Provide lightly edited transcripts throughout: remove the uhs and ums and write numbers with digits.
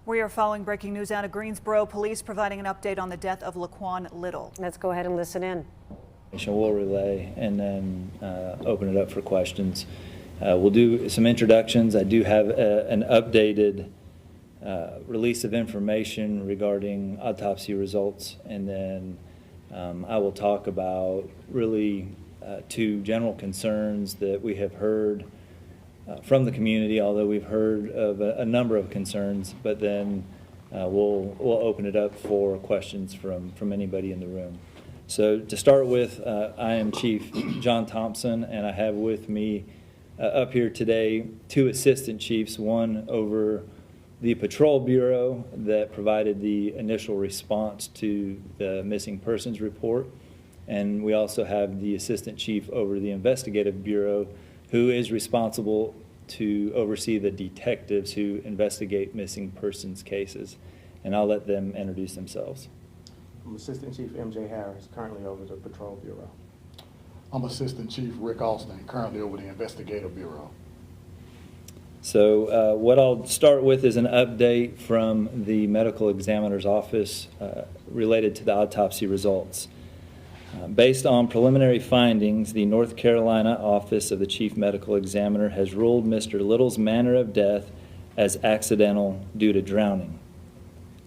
We are following breaking news out of Greensboro. Police providing an update on the death of Laquan Little. Let's go ahead and listen in. We'll relay and then open it up for questions. We'll do some introductions. I do have an updated release of information regarding autopsy results, and then I will talk about really two general concerns that we have heard from the community, although we've heard of a number of concerns, but then we'll open it up for questions from anybody in the room. So to start with, I am Chief John Thompson, and I have with me up here today two assistant chiefs, one over the Patrol Bureau that provided the initial response to the missing persons report, and we also have the assistant chief over the Investigative Bureau, who is responsible to oversee the detectives who investigate missing persons cases. And I'll let them introduce themselves. I'm Assistant Chief M.J. Harris, currently over the Patrol Bureau. I'm Assistant Chief Rick Austin, currently over the Investigative Bureau. So what I'll start with is an update from the medical examiner's office related to the autopsy results. Based on preliminary findings, the North Carolina Office of the Chief Medical Examiner has ruled Mr. Little's manner of death as accidental due to drowning.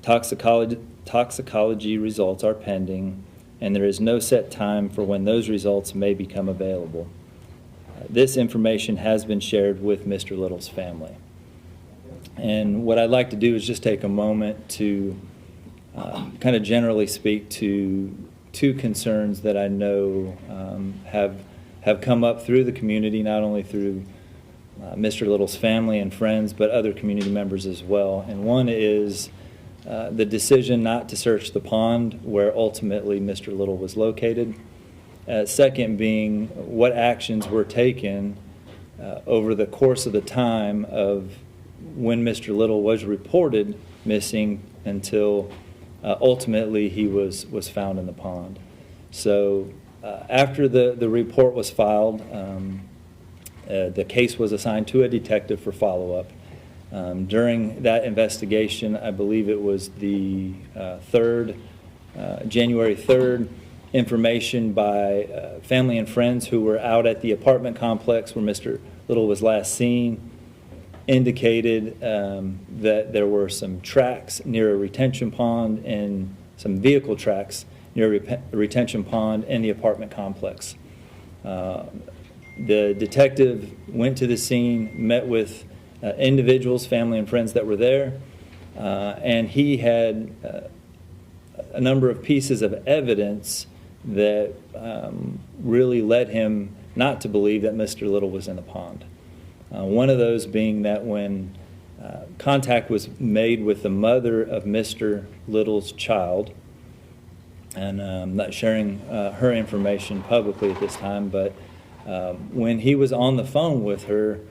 Toxicology results are pending, and there is no set time for when those results may become available. This information has been shared with Mr. Little's family. And what I'd like to do is just take a moment to kind of generally speak to two concerns that I know have come up through the community, not only through Mr. Little's family and friends, but other community members as well. And one is the decision not to search the pond where ultimately Mr. Little was located. Second being what actions were taken over the course of the time of when Mr. Little was reported missing until ultimately he was found in the pond. So after the report was filed, the case was assigned to a detective for follow-up. During that investigation, I believe it was the January 3rd, information by family and friends who were out at the apartment complex where Mr. Little was last seen indicated that there were some tracks near a retention pond and some vehicle tracks near a retention pond in the apartment complex. The detective went to the scene, met with individuals, family and friends that were there, and he had a number of pieces of evidence that really led him not to believe that Mr. Little was in the pond. One of those being that when contact was made with the mother of Mr. Little's child, and I'm not sharing her information publicly at this time, but when he was on the phone with her,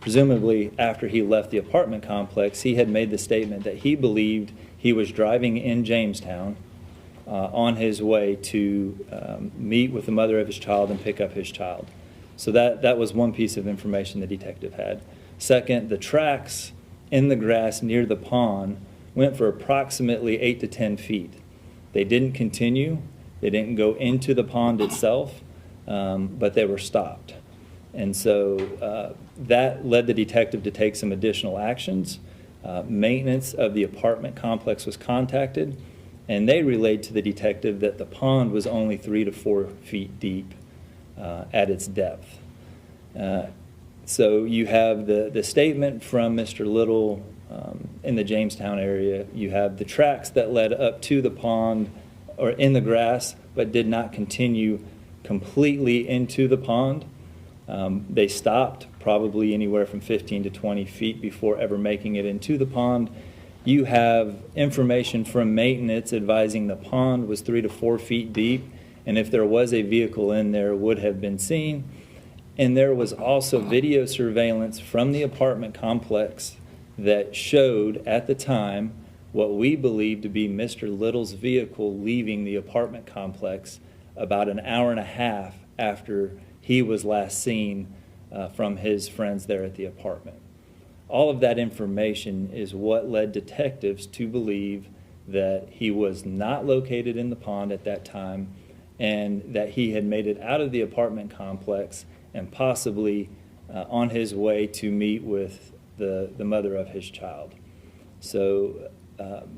presumably after he left the apartment complex, he had made the statement that he believed he was driving in Jamestown on his way to meet with the mother of his child and pick up his child. So that was one piece of information the detective had. Second, the tracks in the grass near the pond went for approximately 8 to 10 feet. They didn't continue. They didn't go into the pond itself, but they were stopped. And so that led the detective to take some additional actions. Maintenance of the apartment complex was contacted, and they relayed to the detective that the pond was only 3 to 4 feet deep at its depth. So you have the statement from Mr. Little in the Jamestown area. You have the tracks that led up to the pond or in the grass, but did not continue completely into the pond. They stopped probably anywhere from 15 to 20 feet before ever making it into the pond. You have information from maintenance advising the pond was 3 to 4 feet deep, and if there was a vehicle in there, it would have been seen. And there was also video surveillance from the apartment complex that showed at the time what we believe to be Mr. Little's vehicle leaving the apartment complex about an hour and a half after he was last seen from his friends there at the apartment. All of that information is what led detectives to believe that he was not located in the pond at that time and that he had made it out of the apartment complex and possibly on his way to meet with the mother of his child. So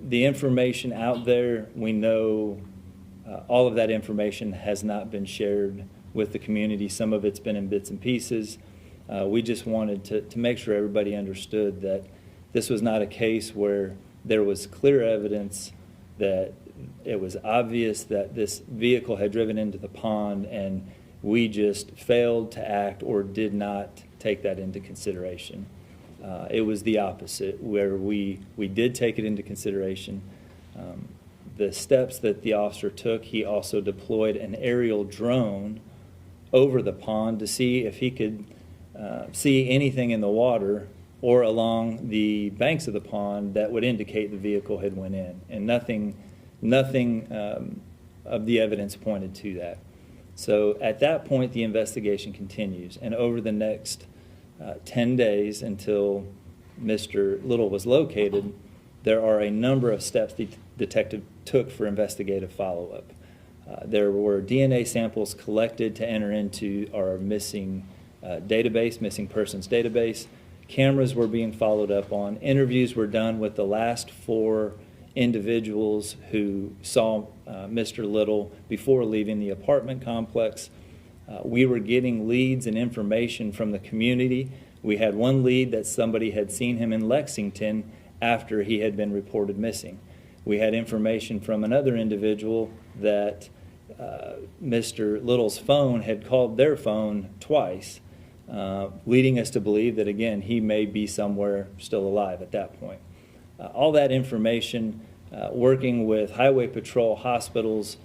the information out there, we know all of that information has not been shared with the community. Some of it's been in bits and pieces. We just wanted to make sure everybody understood that this was not a case where there was clear evidence that it was obvious that this vehicle had driven into the pond and we just failed to act or did not take that into consideration. It was the opposite, where we did take it into consideration. The steps that the officer took, he also deployed an aerial drone over the pond to see if he could see anything in the water or along the banks of the pond that would indicate the vehicle had went in, and nothing of the evidence pointed to that. So at that point, the investigation continues, and over the next 10 days until Mr. Little was located, there are a number of steps the detective took for investigative follow-up. There were DNA samples collected to enter into our missing database, missing persons database. Cameras were being followed up on. Interviews were done with the last 4 individuals who saw Mr. Little before leaving the apartment complex. We were getting leads and information from the community. We had one lead that somebody had seen him in Lexington after he had been reported missing. We had information from another individual that Mr. Little's phone had called their phone twice, leading us to believe that, again, he may be somewhere still alive at that point. All that information, working with Highway Patrol, hospitals,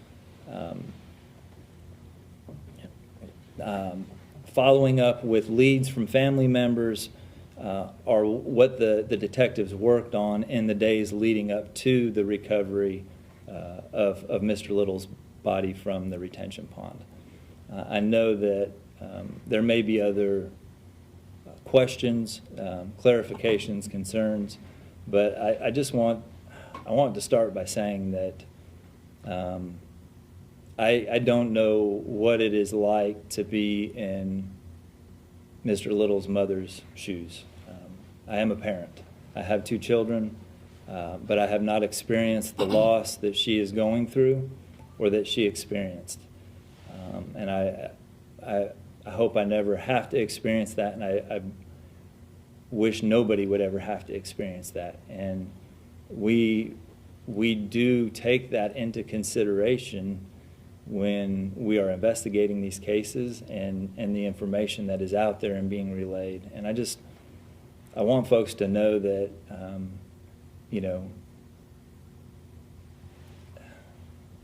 following up with leads from family members, are what the detectives worked on in the days leading up to the recovery of Mr. Little's body from the retention pond. I know that there may be other questions, clarifications, concerns, but I want to start by saying that I don't know what it is like to be in Mr. Little's mother's shoes. I am a parent. I have 2 children, but I have not experienced the loss that she is going through or that she experienced. And I hope I never have to experience that, and I wish nobody would ever have to experience that. And we do take that into consideration when we are investigating these cases and the information that is out there and being relayed. And I want folks to know that,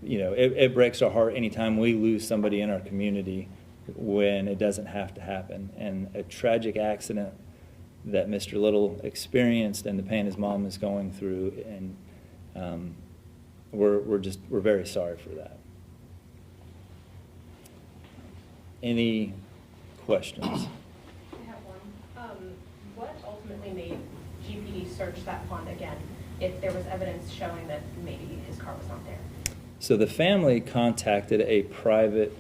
it breaks our heart anytime we lose somebody in our community when it doesn't have to happen. And a tragic accident that Mr. Little experienced and the pain his mom is going through, and we're very sorry for that. Any questions? I have one. What ultimately made GPD search that pond again if there was evidence showing that maybe his car was not there? So the family contacted a private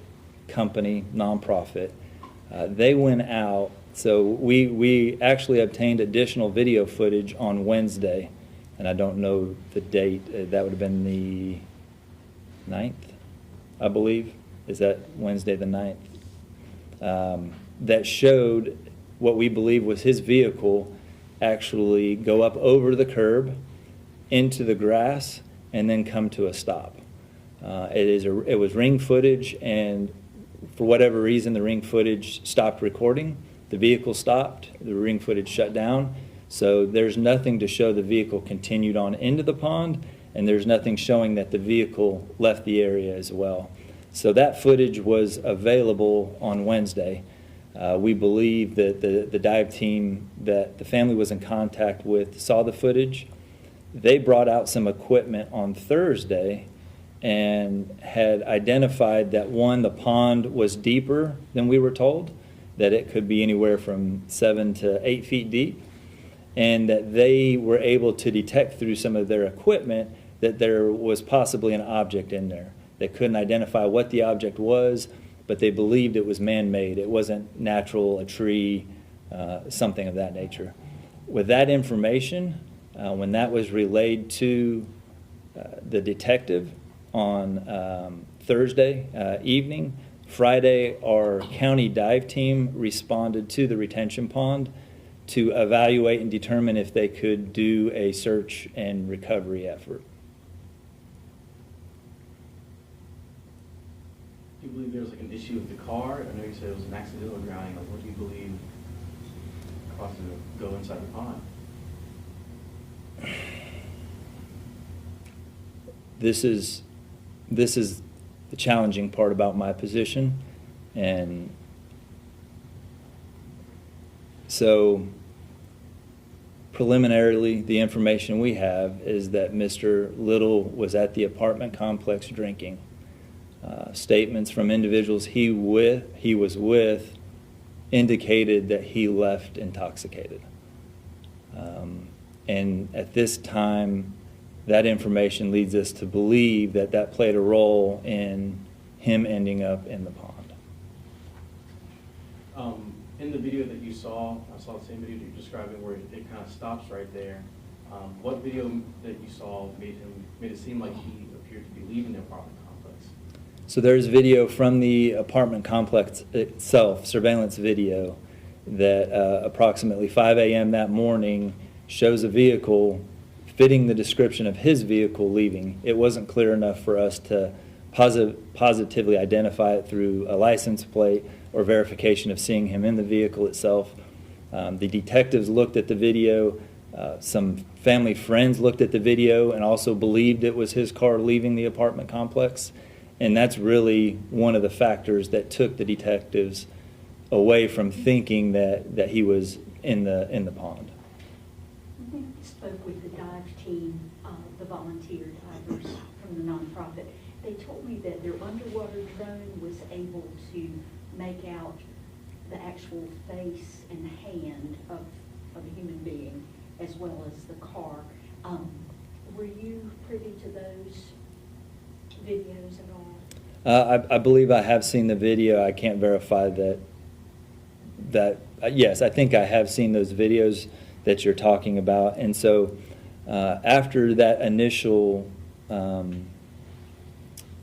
company, nonprofit. They went out. So we actually obtained additional video footage on Wednesday, and I don't know the date. That would have been the 9th, I believe. Is that Wednesday the 9th? That showed what we believe was his vehicle actually go up over the curb into the grass and then come to a stop. It was ring footage, and for whatever reason the ring footage stopped recording. The vehicle stopped, the ring footage shut down, so there's nothing to show the vehicle continued on into the pond, and there's nothing showing that the vehicle left the area as well. So that footage was available on Wednesday. We believe that the dive team that the family was in contact with saw the footage. They brought out some equipment on Thursday and had identified that, one, the pond was deeper than we were told, that it could be anywhere from 7 to 8 feet deep. and that they were able to detect through some of their equipment that there was possibly an object in there. They couldn't identify what the object was, but they believed it was man-made. It wasn't natural, a tree, something of that nature. With that information, when that was relayed to the detective on Thursday evening, Friday, our county dive team responded to the retention pond to evaluate and determine if they could do a search and recovery effort. Do you believe there was like an issue with the car? I know you said it was an accidental drowning. Like, what do you believe caused it to go inside the pond? This is the challenging part about my position, and so preliminarily, the information we have is that Mr. Little was at the apartment complex drinking. Statements from individuals he was with indicated that he left intoxicated. And at this time, that information leads us to believe that that played a role in him ending up in the pond. In the video that you saw, I saw the same video that you're describing where it kind of stops right there. What video that you saw made it seem like he appeared to be leaving the apartment complex? So there's video from the apartment complex itself, surveillance video, that approximately 5 a.m. that morning shows a vehicle fitting the description of his vehicle leaving. It wasn't clear enough for us to positively identify it through a license plate or verification of seeing him in the vehicle itself. The detectives looked at the video. Some family friends looked at the video and also believed it was his car leaving the apartment complex. And that's really one of the factors that took the detectives away from thinking that he was in the pond. We spoke with the dive team, the volunteer divers from the nonprofit. They told me that their underwater drone was able to make out the actual face and hand of a human being as well as the car. Were you privy to those videos at all? I believe I have seen the video. I can't verify that. Yes, I think I have seen those videos that you're talking about. And so after that initial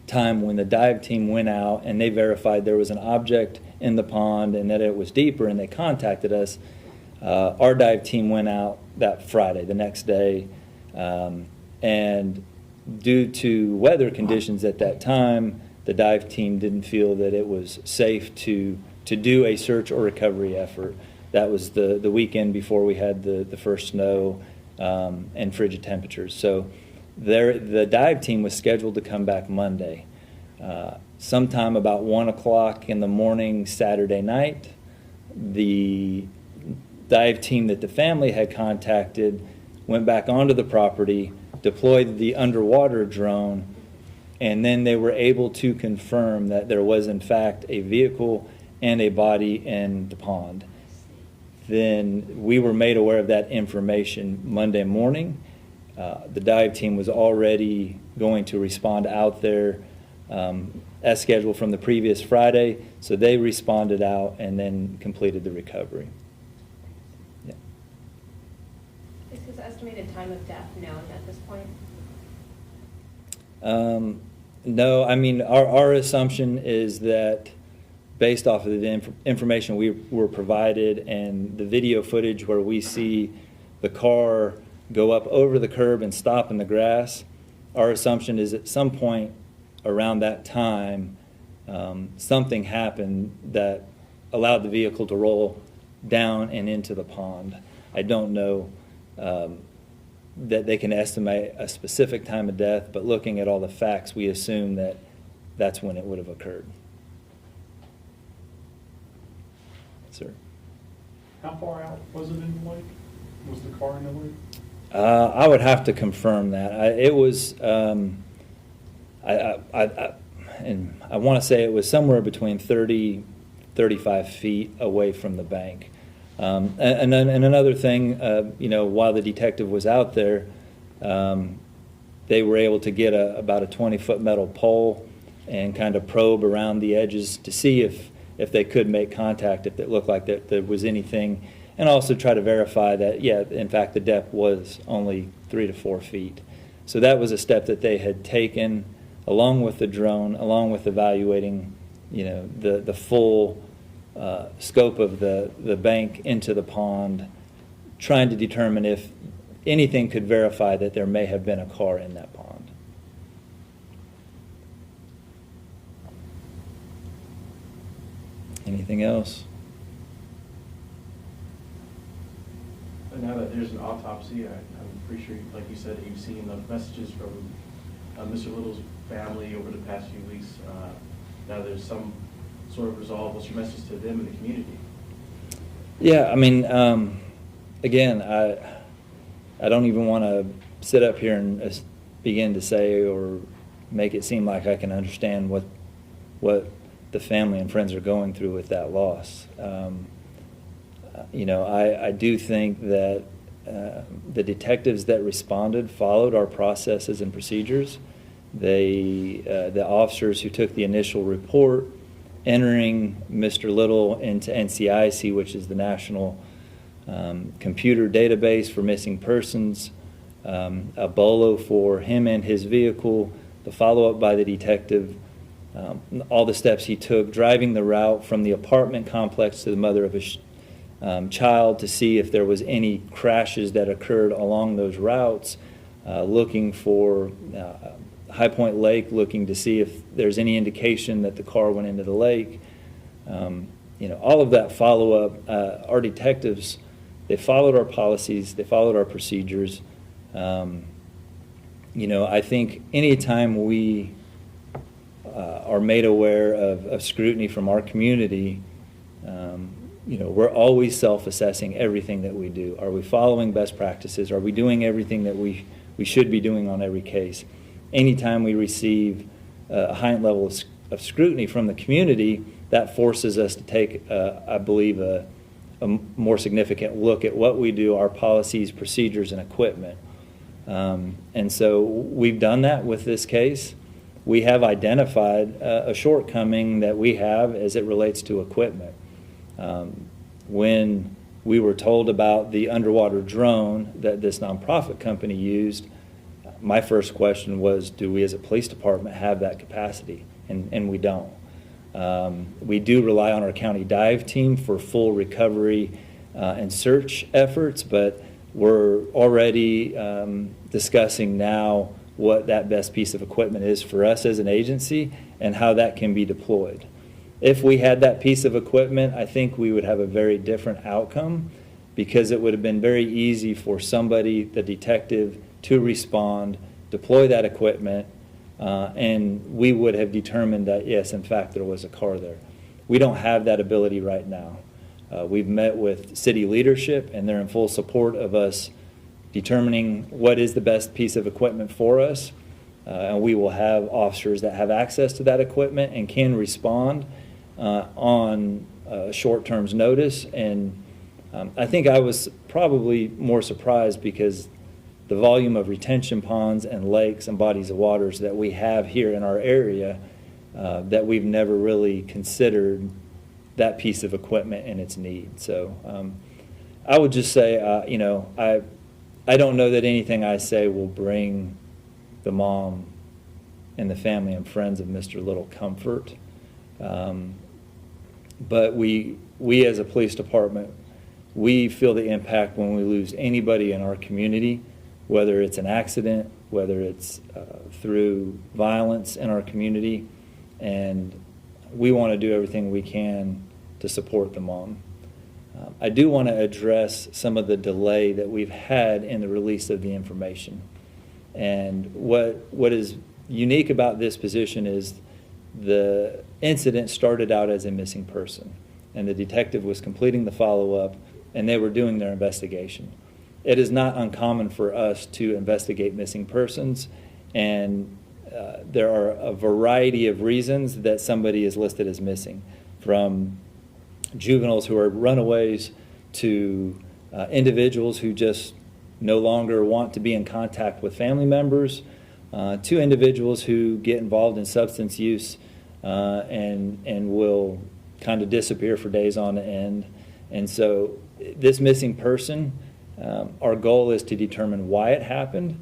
time when the dive team went out and they verified there was an object in the pond and that it was deeper and they contacted us, our dive team went out that Friday, the next day, and due to weather conditions at that time, the dive team didn't feel that it was safe to do a search or recovery effort. That was the weekend before we had the first snow and frigid temperatures. So the dive team was scheduled to come back Monday. Sometime about 1 o'clock in the morning Saturday night, the dive team that the family had contacted went back onto the property, deployed the underwater drone, and then they were able to confirm that there was in fact a vehicle and a body in the pond. Then we were made aware of that information Monday morning. The dive team was already going to respond out there as scheduled from the previous Friday, so they responded out and then completed the recovery. Yeah. Is his estimated time of death known at this point? No, I mean, our assumption is that based off of the information we were provided and the video footage where we see the car go up over the curb and stop in the grass, our assumption is at some point around that time, something happened that allowed the vehicle to roll down and into the pond. I don't know that they can estimate a specific time of death, but looking at all the facts, we assume that that's when it would have occurred. Sir? How far out was it in the lake? Was the car in the lake? I would have to confirm that. It was, and I want to say it was somewhere between 30, 35 feet away from the bank. And another thing, while the detective was out there, they were able to get about a 20-foot metal pole and kind of probe around the edges to see if they could make contact, if it looked like that there was anything, and also try to verify that, yeah, in fact, the depth was only 3 to 4 feet. So that was a step that they had taken, along with the drone, along with evaluating, the full scope of the bank into the pond, trying to determine if anything could verify that there may have been a car in that pond. Anything else? And now that there's an autopsy, I'm pretty sure, like you said, you've seen the messages from Mr. Little's family over the past few weeks. Now there's some sort of resolve. What's your message to them and the community? Yeah, I mean, again, I don't even want to sit up here and begin to say or make it seem like I can understand what the family and friends are going through with that loss. I do think that the detectives that responded followed our processes and procedures. The officers who took the initial report, entering Mr. Little into NCIC, which is the National Computer Database for Missing Persons, a BOLO for him and his vehicle, the follow-up by the detective, all the steps he took, driving the route from the apartment complex to the mother of his child to see if there was any crashes that occurred along those routes, looking for High Point Lake, looking to see if there's any indication that the car went into the lake. All of that follow-up, our detectives, they followed our policies, they followed our procedures. I think anytime we are made aware of scrutiny from our community, we're always self-assessing everything that we do. Are we following best practices? Are we doing everything that we should be doing on every case? Anytime we receive a high level of scrutiny from the community, that forces us to take, I believe, a more significant look at what we do, our policies, procedures, and equipment. And so we've done that with this case. We have identified a shortcoming that we have as it relates to equipment. When we were told about the underwater drone that this nonprofit company used, my first question was, do we as a police department have that capacity? And we don't. We do rely on our county dive team for full recovery and search efforts, but we're already discussing now what that best piece of equipment is for us as an agency and how that can be deployed. If we had that piece of equipment, I think we would have a very different outcome, because it would have been very easy for somebody, the detective, to respond, deploy that equipment, and we would have determined that, yes, in fact, there was a car there. We don't have that ability right now. We've met with city leadership, and they're in full support of us determining what is the best piece of equipment for us. And we will have officers that have access to that equipment and can respond on short-term notice. And I think I was probably more surprised because the volume of retention ponds and lakes and bodies of waters that we have here in our area, that we've never really considered that piece of equipment and its need. So I would just say, I don't know that anything I say will bring the mom and the family and friends of Mr. Little comfort. But we as a police department, we feel the impact when we lose anybody in our community, whether it's an accident, whether it's through violence in our community, and we want to do everything we can to support the mom. I do want to address some of the delay that we've had in the release of the information. And what is unique about this position is the incident started out as a missing person, and the detective was completing the follow-up, and they were doing their investigation. It is not uncommon for us to investigate missing persons, and there are a variety of reasons that somebody is listed as missing, from juveniles who are runaways to individuals who just no longer want to be in contact with family members, to individuals who get involved in substance use and will kind of disappear for days on end. And so this missing person, our goal is to determine why it happened.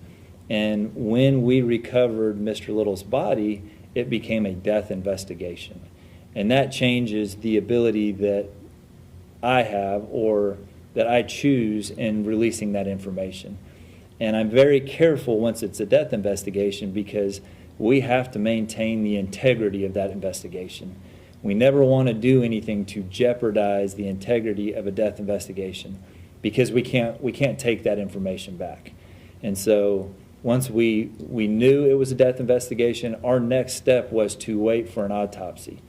And when we recovered Mr. Little's body, it became a death investigation. And that changes the ability that I have or that I choose in releasing that information. And I'm very careful once it's a death investigation because we have to maintain the integrity of that investigation. We never want to do anything to jeopardize the integrity of a death investigation because we can't take that information back. And so once we knew it was a death investigation, our next step was to wait for an autopsy.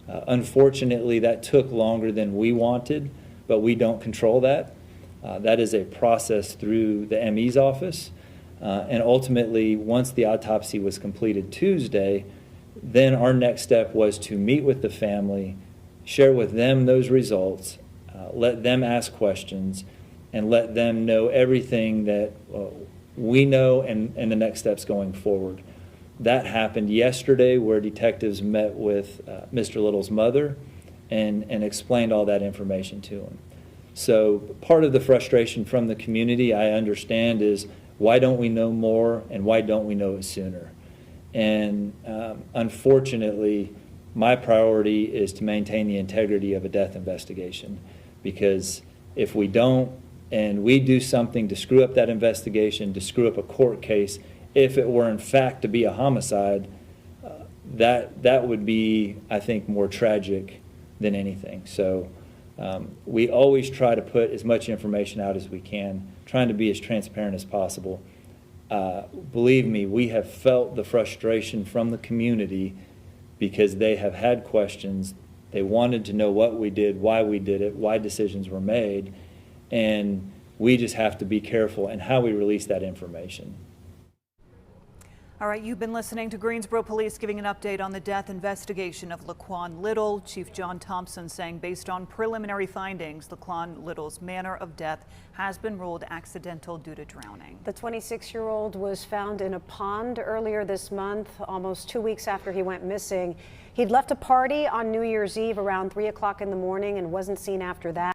Unfortunately, that took longer than we wanted, but we don't control that. That is a process through the ME's office. And ultimately, once the autopsy was completed Tuesday, then our next step was to meet with the family, share with them those results, let them ask questions, and let them know everything that we know and the next steps going forward. That happened yesterday where detectives met with Mr. Little's mother and explained all that information to him. So part of the frustration from the community, I understand, is why don't we know more and why don't we know it sooner? And unfortunately, my priority is to maintain the integrity of a death investigation, because if we don't and we do something to screw up that investigation, to screw up a court case, if it were in fact to be a homicide, that would be, I think, more tragic than anything. So we always try to put as much information out as we can, trying to be as transparent as possible. Believe me, we have felt the frustration from the community because they have had questions. They wanted to know what we did, why we did it, why decisions were made, and we just have to be careful in how we release that information. All right, you've been listening to Greensboro Police giving an update on the death investigation of Laquan Little. Chief John Thompson saying based on preliminary findings, Laquan Little's manner of death has been ruled accidental due to drowning. The 26-year-old was found in a pond earlier this month, almost 2 weeks after he went missing. He'd left a party on New Year's Eve around 3 o'clock in the morning and wasn't seen after that.